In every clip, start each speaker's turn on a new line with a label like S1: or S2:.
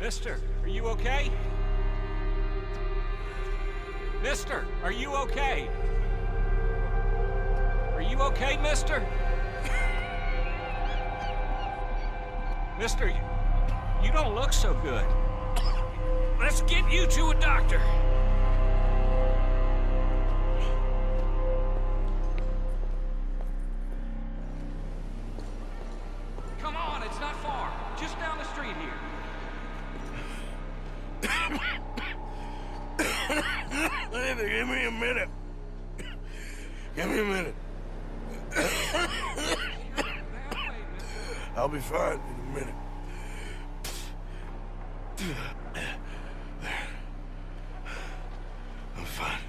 S1: Mister, are you okay? Mister, are you okay? Are you okay, mister? Mister, you don't look so good. Let's get you to a doctor. Come on, it's not far. Just down the street here.
S2: Give me a minute. Give me a minute. I'll be fine in a minute. I'm fine.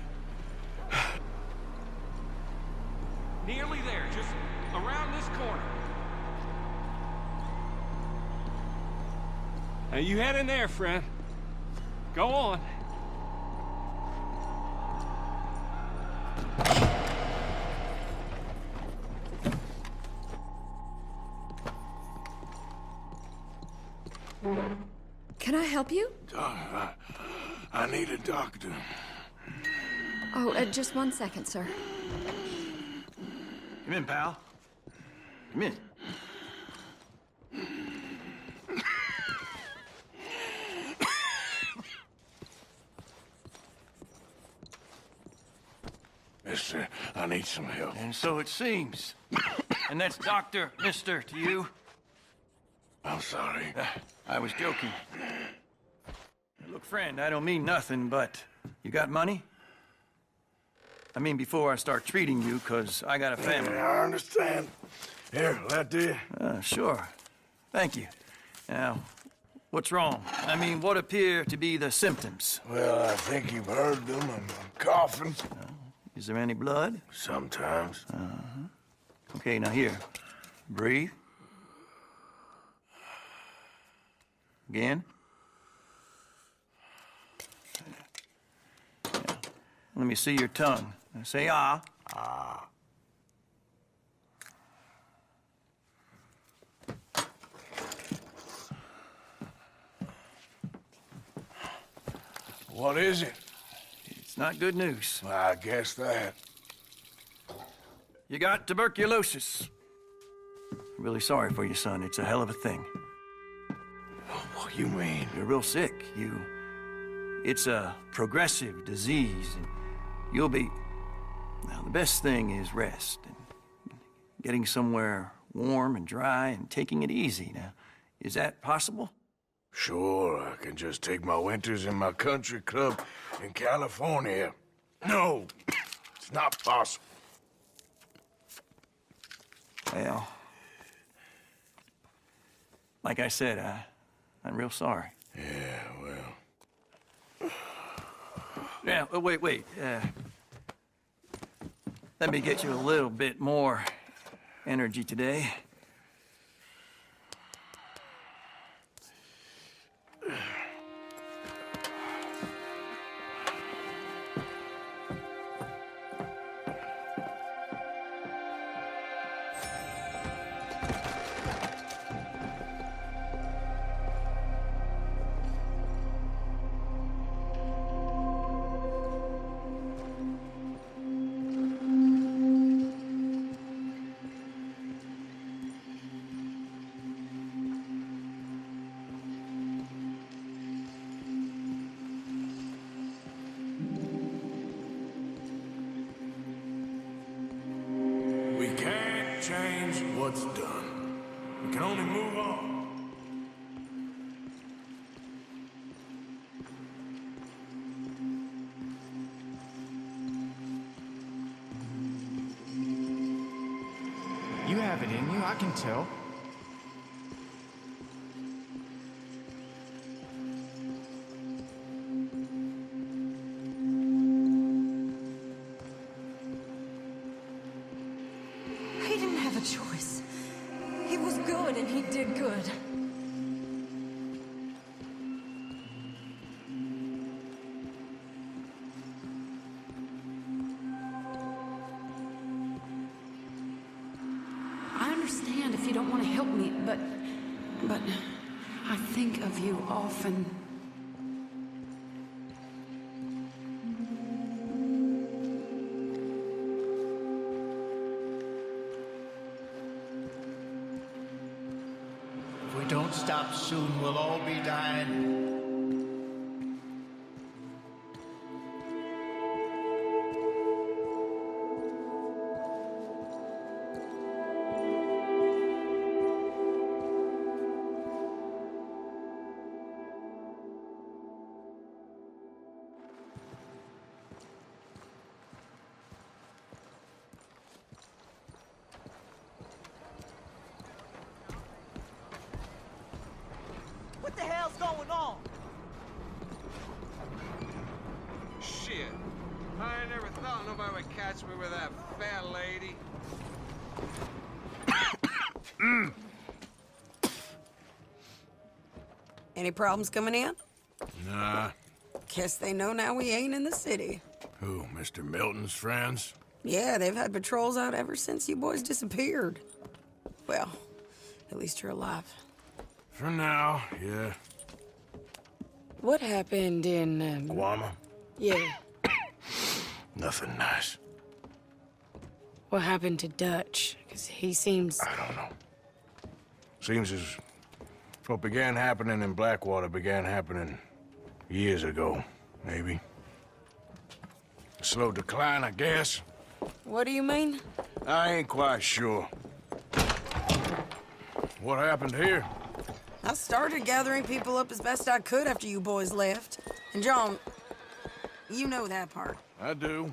S1: Nearly there, just around this corner. Now you head in there, friend. Go on.
S3: Can I help you?
S2: I need a doctor.
S3: Oh, just 1 second, sir.
S4: Come in, pal. Come in.
S2: Mister, I need some help.
S4: And so it seems. And that's Dr. Mister to you?
S2: I'm sorry.
S4: I was joking. Look, friend, I don't mean nothing, but you got money? I mean, before I start treating you, 'cause I got a family.
S2: I understand. Here, that do.
S4: Sure. Thank you. Now, what's wrong? I mean, what appear to be the symptoms?
S2: Well, I think you've heard them. I'm coughing.
S4: Is there any blood?
S2: Sometimes.
S4: Okay, now here. Breathe. Again. Yeah. Let me see your tongue. Now say ah.
S2: Ah. What is it?
S4: It's not good news.
S2: Well, I guess that.
S4: You got tuberculosis. Really sorry for you, son. It's a hell of a thing.
S2: What you mean?
S4: You're real sick. It's a progressive disease, and you'll be... Now, the best thing is rest, and getting somewhere warm and dry, and taking it easy. Now, is that possible?
S2: Sure, I can just take my winters in my country club in California. No, it's not possible.
S4: Well, like I said, I'm real sorry.
S2: Yeah, well...
S4: Yeah, wait. Let me get you a little bit more energy today.
S2: We can't change what's done. We can only move on.
S5: You have it in you, I can tell.
S3: don't want to help me, but I think of you often.
S6: If we don't stop soon, we'll all be dying.
S7: What the hell's going on?
S1: Shit. I ain't never thought nobody would catch me with that fat lady.
S8: Any problems coming in?
S2: Nah.
S8: Guess they know now we ain't in the city.
S2: Who, Mr. Milton's friends?
S8: Yeah, they've had patrols out ever since you boys disappeared. Well, at least you're alive.
S2: For now, yeah.
S8: What happened in,
S2: Guama?
S8: Yeah.
S2: Nothing nice.
S8: What happened to Dutch? Because he seems...
S2: I don't know. Seems as what began happening in Blackwater began happening years ago, maybe. A slow decline, I guess.
S8: What do you mean?
S2: I ain't quite sure. What happened here?
S8: I started gathering people up as best I could after you boys left. And John, you know that part.
S2: I do.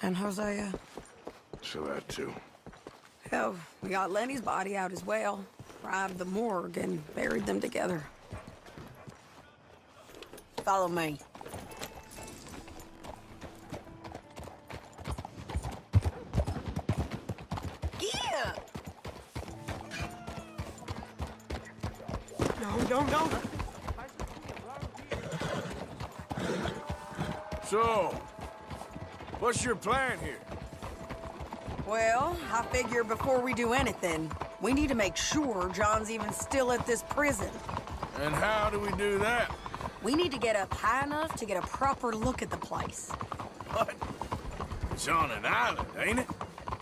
S8: And Hosea?
S2: So that too.
S8: Hell, we got Lenny's body out as well. Arrived the morgue and buried them together. Follow me. Yeah!
S7: No.
S2: So, what's your plan here?
S8: Well, I figure before we do anything, we need to make sure John's even still at this prison.
S2: And how do we do that?
S8: We need to get up high enough to get a proper look at the place.
S2: What? It's on an island, ain't it?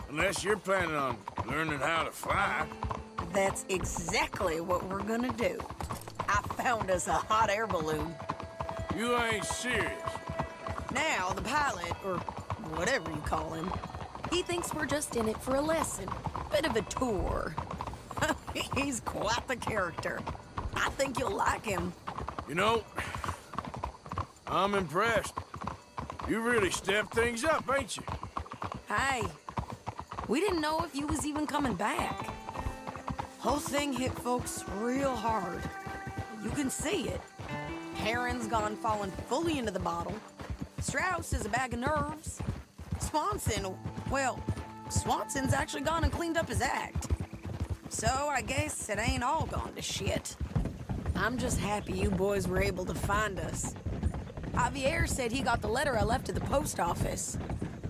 S2: Unless you're planning on learning how to fly.
S8: That's exactly what we're gonna do. I found us a hot air balloon.
S2: You ain't serious.
S8: Now, the pilot, or whatever you call him, he thinks we're just in it for a lesson. Bit of a tour. He's quite the character. I think you'll like him.
S2: You know, I'm impressed. You really stepped things up, ain't you?
S8: Hey, we didn't know if you was even coming back. Whole thing hit folks real hard. You can see it. Heron's gone falling fully into the bottle. Strauss is a bag of nerves. Swanson's actually gone and cleaned up his act. So I guess it ain't all gone to shit. I'm just happy you boys were able to find us. Javier said he got the letter I left at the post office.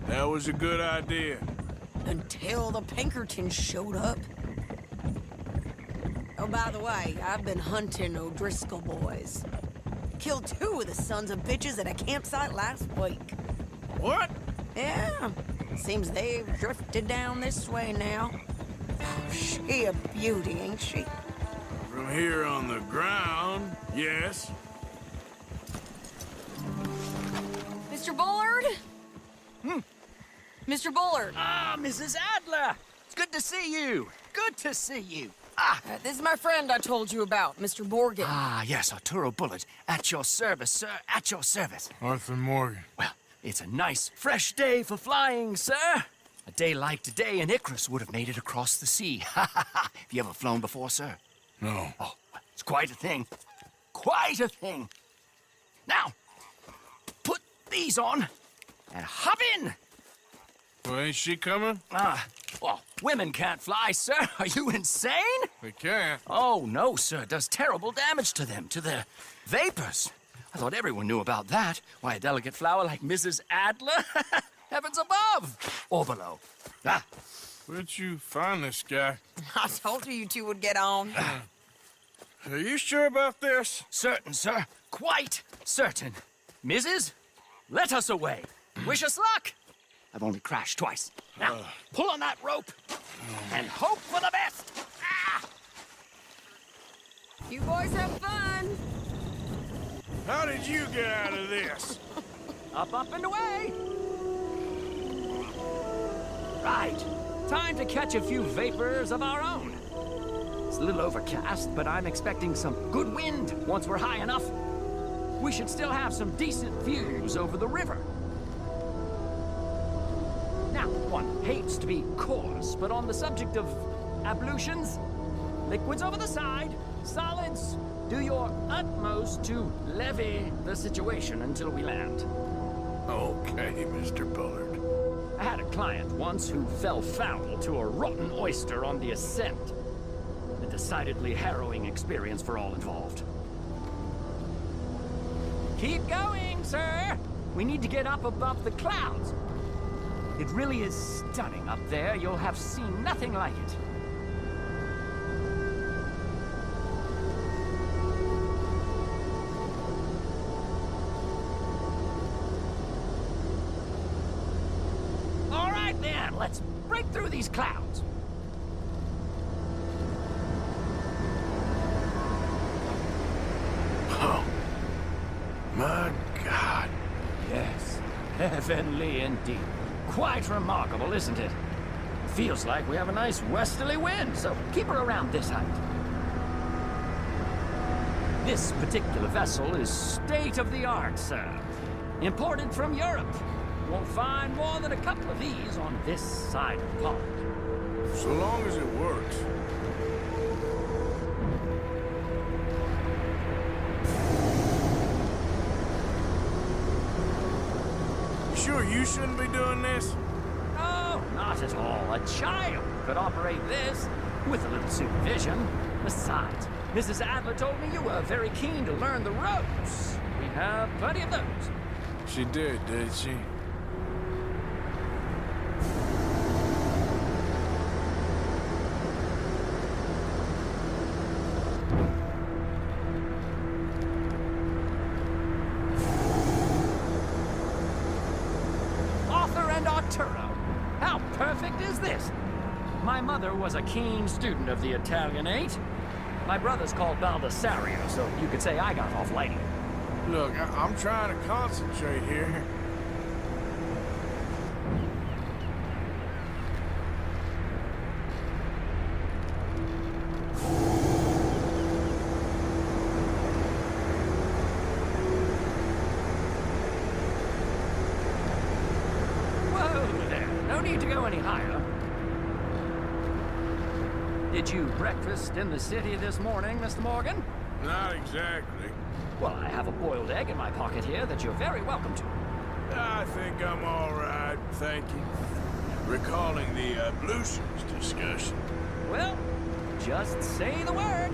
S2: That was a good idea.
S8: Until the Pinkertons showed up. Oh, by the way, I've been hunting O'Driscoll boys. Killed 2 of the sons of bitches at a campsite last week.
S2: What?
S8: Yeah, seems they've drifted down this way now. She a beauty, ain't she?
S2: From here on the ground, yes.
S8: Mr. Bullard? Mr. Bullard.
S7: Ah, Mrs. Adler! It's good to see you. Good to see you.
S8: This is my friend I told you about, Mr. Morgan.
S7: Ah, yes, Arturo Bullard. At your service, sir. At your service.
S2: Arthur Morgan.
S7: Well, it's a nice, fresh day for flying, sir. A day like today, an Icarus would have made it across the sea. Have you ever flown before, sir?
S2: No.
S7: Oh, it's quite a thing. Quite a thing. Now, put these on and hop in.
S2: Well, ain't she coming?
S7: Well, women can't fly, sir. Are you insane?
S2: We can't.
S7: Oh, no, sir. It does terrible damage to them, to their vapors. I thought everyone knew about that. Why, a delicate flower like Mrs. Adler? Heavens above! Or below.
S2: Where'd you find this guy?
S8: I told you two would get on.
S2: Are you sure about this?
S7: Certain, sir. Quite certain. Mrs., let us away. Wish us luck. I've only crashed twice. Now, pull on that rope and hope for the best. Ah!
S8: You boys have fun.
S2: How did you get out of this?
S7: Up, up, and away. Right. Time to catch a few vapors of our own. It's a little overcast, but I'm expecting some good wind once we're high enough. We should still have some decent views over the river. Now, one hates to be coarse, but on the subject of ablutions, liquids over the side, solids, do your utmost to levy the situation until we land.
S2: Okay, Mr. Bullard.
S7: I had a client once who fell foul to a rotten oyster on the ascent. A decidedly harrowing experience for all involved. Keep going, sir! We need to get up above the clouds. It really is stunning up there. You'll have seen nothing like it. All right, then. Let's break through these clouds.
S2: Oh, my God.
S7: Yes, heavenly indeed. Quite remarkable, isn't it? Feels like we have a nice westerly wind, so keep her around this height. This particular vessel is state-of-the-art, sir. Imported from Europe. Won't find more than a couple of these on this side of the pond.
S2: So long as it works. Sure you shouldn't be doing this?
S7: Oh, not at all. A child could operate this with a little supervision. Besides, Mrs. Adler told me you were very keen to learn the ropes. We have plenty of those.
S2: She did she?
S7: Arthur and Arturo. How perfect is this? My mother was a keen student of the Italianate. My brother's called Baldessario, so you could say I got off lightly.
S2: Look, I'm trying to concentrate here.
S7: Whoa there. No need to go any higher. Did you breakfast in the city this morning, Mr. Morgan?
S2: Not exactly.
S7: Well, I have a boiled egg in my pocket here that you're very welcome to.
S2: I think I'm all right, thank you. Recalling the ablutions discussion.
S7: Well, just say the word.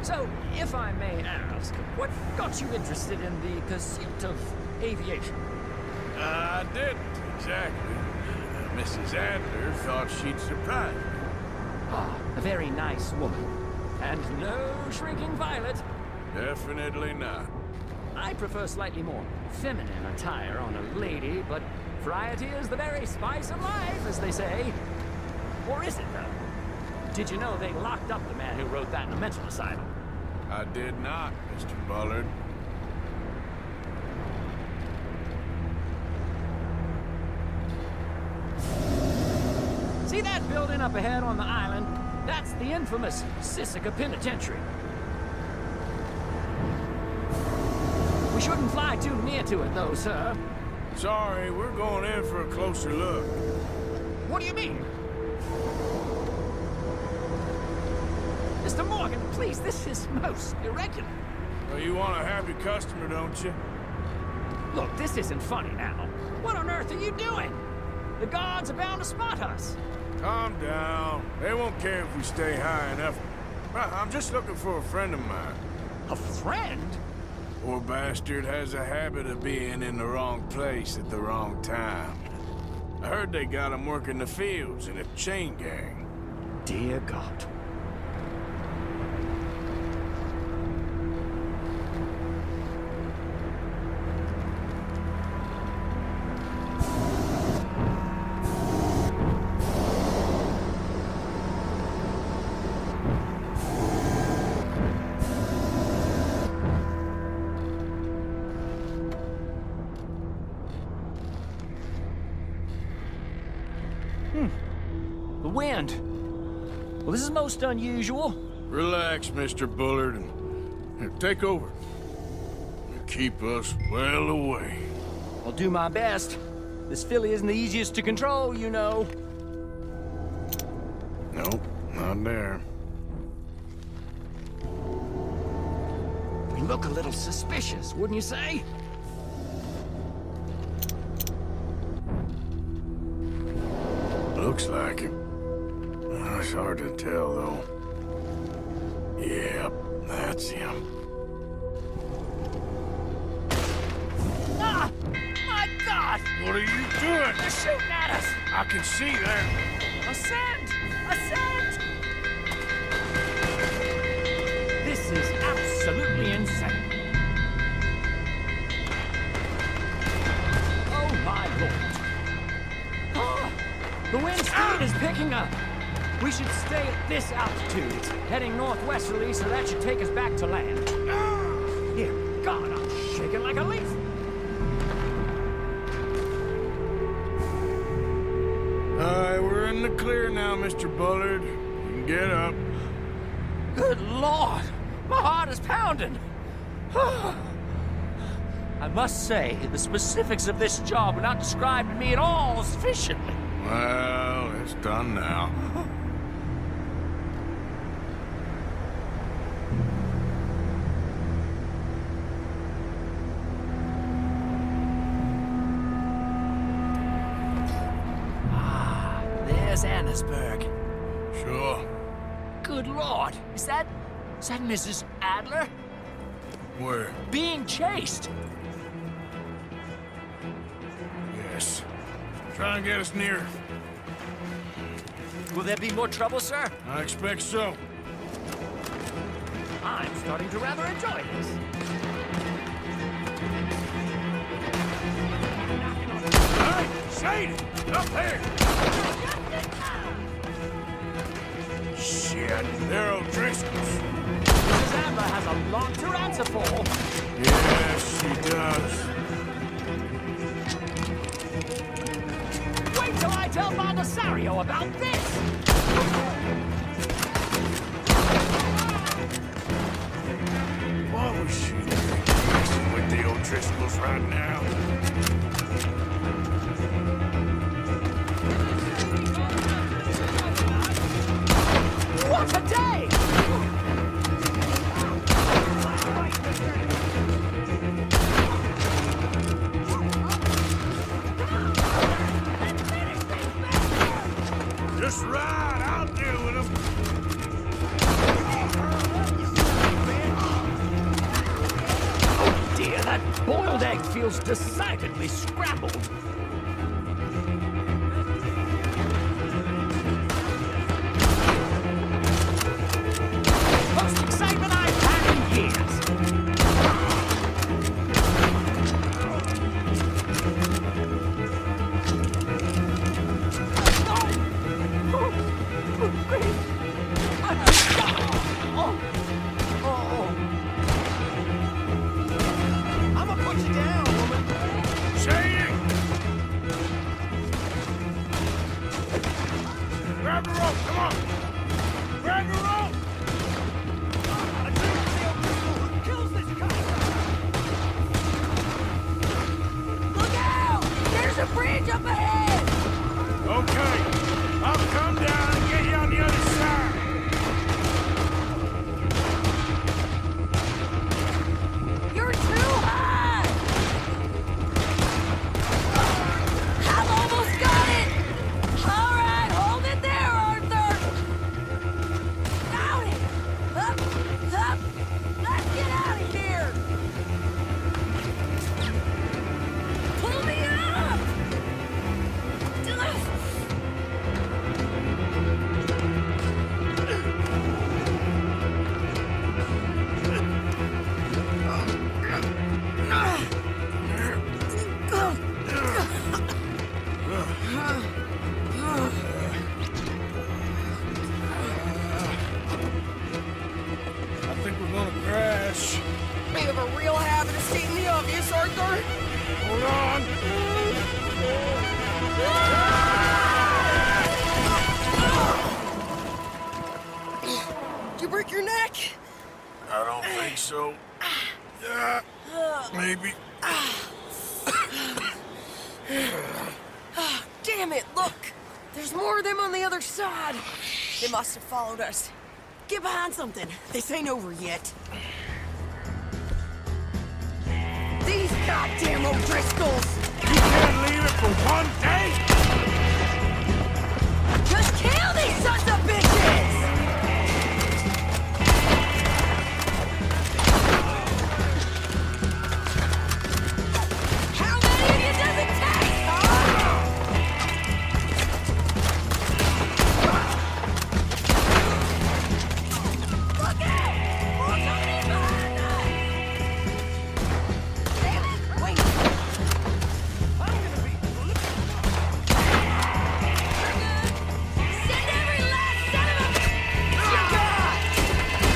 S7: So, if I may ask, what got you interested in the pursuit of aviation?
S2: I didn't, exactly. Mrs. Adler thought she'd surprise me.
S7: Ah, a very nice woman. And no shrinking violet.
S2: Definitely not.
S7: I prefer slightly more feminine attire on a lady, but variety is the very spice of life, as they say. Or is it, though? Did you know they locked up the man who wrote that in a mental asylum?
S2: I did not, Mr. Bullard.
S7: See that building up ahead on the island? That's the infamous Sisika Penitentiary. We shouldn't fly too near to it, though, sir.
S2: Sorry, we're going in for a closer look.
S7: What do you mean? Mr. Morgan, please, this is most irregular.
S2: Well, you want a happy customer, don't you?
S7: Look, this isn't funny now. What on earth are you doing? The guards are bound to spot us.
S2: Calm down. They won't care if we stay high enough. I'm just looking for a friend of mine.
S7: A friend?
S2: Poor bastard has a habit of being in the wrong place at the wrong time. I heard they got him working the fields in a chain gang.
S7: Dear God. The wind. Well, this is most unusual.
S2: Relax, Mr. Bullard, and here, take over. Keep us well away.
S7: I'll do my best. This filly isn't the easiest to control, you know.
S2: Nope, not there.
S7: We look a little suspicious, wouldn't you say?
S2: Looks like him. It's hard to tell, though. Yep, that's him.
S7: Ah! My God!
S2: What are you doing?
S7: They're shooting at us!
S2: I can see that.
S7: Ascend! Ascend! This is absolutely insane. Oh, my Lord. Ah! The wind speed is picking up. We should stay at this altitude. It's heading northwesterly, so that should take us back to land. Dear God, I'm shaking like a leaf.
S2: We're in the clear now, Mr. Bullard. You can get up.
S7: Good Lord! My heart is pounding! I must say, the specifics of this job were not described to me at all sufficiently.
S2: Well, it's done now.
S7: There's Annesburg.
S2: Sure.
S7: Good Lord! Is that Mrs. Adler?
S2: Where?
S7: Being chased!
S2: Yes. Try and get us near.
S7: Will there be more trouble, sir?
S2: I expect so.
S7: I'm starting to rather enjoy this.
S2: Hey, Shady! Up there! Shit, they're O'Driscoll's.
S7: Mrs. Adler has a lot to answer for.
S2: Yes, she does.
S7: Wait till I tell Baldessario about this!
S2: Why was she messing with the O'Driscolls right now?
S7: What a day!
S2: Just ride, I'll deal with them.
S7: Oh dear, that boiled egg feels decidedly scrambled. Most excitement I've had in years.
S5: I'ma put you down, woman.
S2: Shady! Grab the rope, come on! Grab the rope!
S8: Look out! There's a bridge up ahead!
S2: Okay, I'll come down and get you on the other side.
S8: You're too high! I've almost got it! All right, hold it there, Arthur!
S2: so. Maybe.
S8: Damn it, look! There's more of them on the other side. They must have followed us. Get behind something. This ain't over yet. These goddamn O'Driscolls!
S2: You can't leave it for one day?
S8: Just kill these sons of bitches! How many of you does it take? Look out! More coming in behind us! Damn it! Wait! I'm gonna be... Send every last son of a... Dear God!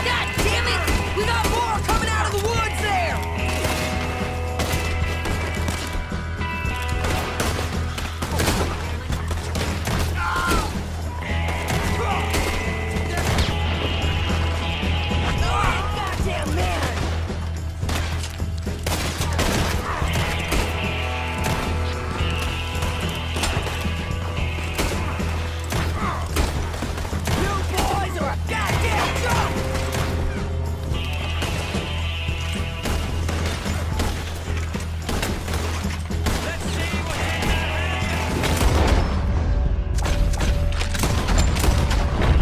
S8: God damn it! We got more coming out of the woods there! Goddamn man! You boys are a goddamn joke! Let's see what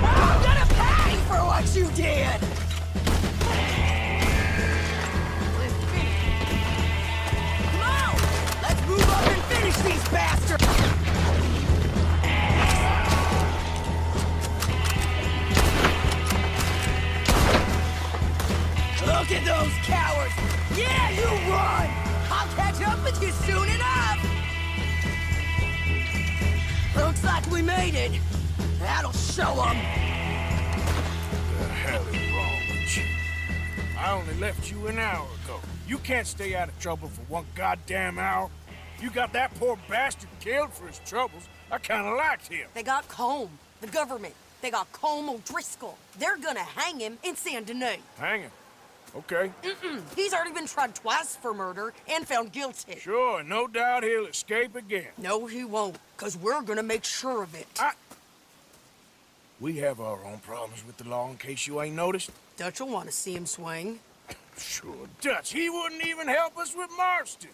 S8: I'm gonna pay for what you did! Come on! Let's move up and finish these bastards! Look at those cowards! Yeah, you run! I'll catch up with you soon enough! Looks like we made it. That'll show them.
S2: The hell is wrong with you? I only left you an hour ago. You can't stay out of trouble for one goddamn hour. You got that poor bastard killed for his troubles. I kinda liked him.
S8: They got Combe, the government. They got Combe O'Driscoll. They're gonna hang him in Saint Denis.
S2: Hang him. Okay.
S8: He's already been tried twice for murder and found guilty.
S2: Sure, no doubt he'll escape again.
S8: No, he won't, because we're gonna make sure of it.
S2: We have our own problems with the law, in case you ain't noticed.
S8: Dutch will want to see him swing.
S2: Sure, Dutch, he wouldn't even help us with Marston.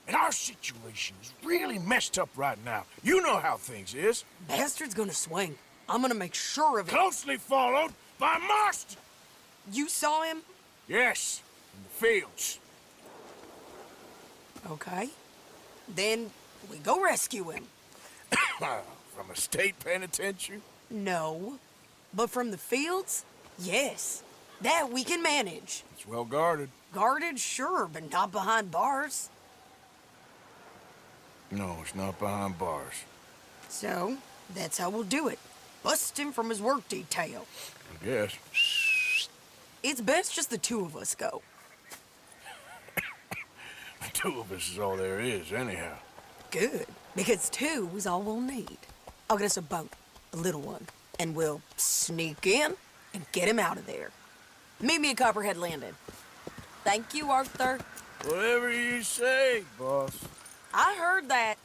S2: And our situation is really messed up right now. You know how things is.
S8: Bastard's gonna swing. I'm gonna make sure of it.
S2: Closely followed by Marston.
S8: You saw him?
S2: Yes, in the fields.
S8: Okay. Then we go rescue him.
S2: From a state penitentiary?
S8: No. But from the fields? Yes. That we can manage.
S2: It's well guarded.
S8: Guarded, sure, but not behind bars.
S2: No, it's not behind bars.
S8: So, that's how we'll do it. Bust him from his work detail.
S2: I guess.
S8: It's best just the two of us go.
S2: The two of us is all there is, anyhow.
S8: Good, because two is all we'll need. I'll get us a boat, a little one, and we'll sneak in and get him out of there. Meet me at Copperhead Landing. Thank you, Arthur.
S2: Whatever you say, boss.
S8: I heard that.